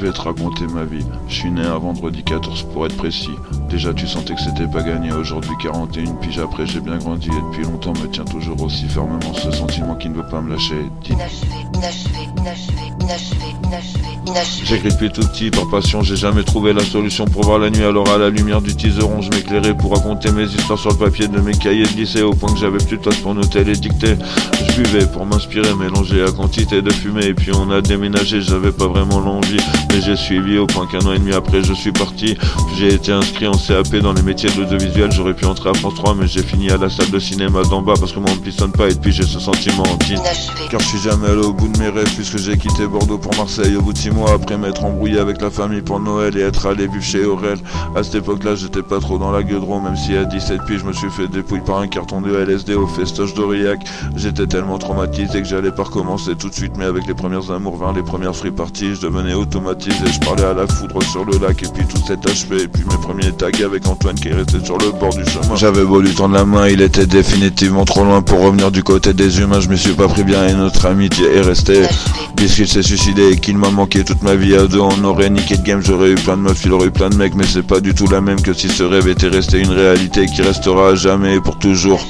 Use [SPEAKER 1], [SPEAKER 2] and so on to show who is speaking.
[SPEAKER 1] Je vais te raconter ma vie. Je suis né un vendredi 14 pour être précis. Déjà tu sentais que c'était pas gagné. Aujourd'hui 41 piges après j'ai bien grandi. Et depuis longtemps me tient toujours aussi fermement ce sentiment qui ne veut pas me lâcher. J'écris depuis tout petit par passion. J'ai jamais trouvé la solution pour voir la nuit. Alors à la lumière du tiseron je m'éclairais pour raconter mes histoires sur le papier de mes cahiers de lycée. Au point que j'avais plus de place pour noter les dictées. Je buvais pour m'inspirer, mélanger la quantité de fumée. Et puis on a déménagé, j'avais pas vraiment l'envie. Mais j'ai suivi au point qu'un an et demi après je suis parti. J'ai été inscrit en CAP dans les métiers de l'audiovisuel. J'aurais pu entrer à France 3 mais j'ai fini à la salle de cinéma d'en bas. Parce que moi on me pistonne pas et depuis j'ai ce sentiment anti. Car je suis jamais allé au bout de mes rêves puisque j'ai quitté Bordeaux pour Marseille. Au bout de 6 mois après m'être embrouillé avec la famille pour Noël et être allé vivre chez Aurel. À cette époque là j'étais pas trop dans la gueudron. Même si à 17 piges je me suis fait dépouiller par un carton de LSD au festoche d'Aurillac. J'étais tellement traumatisé que j'allais pas recommencer tout de suite. Mais avec les premières amours vers les premières free parties, je devenais automatisé. Je parlais à la foudre sur le lac et puis tout s'est achevé. Et puis mes premiers tags avec Antoine qui restait sur le bord du chemin. J'avais beau lui tendre la main, il était définitivement trop loin pour revenir du côté des humains. Je me suis pas pris bien et notre amitié est restée. Puisqu'il s'est suicidé et qu'il m'a manqué toute ma vie à deux, on aurait niqué de game, j'aurais eu plein de meufs, il aurait eu plein de mecs. Mais c'est pas du tout la même que si ce rêve était resté une réalité qui restera à jamais et pour toujours.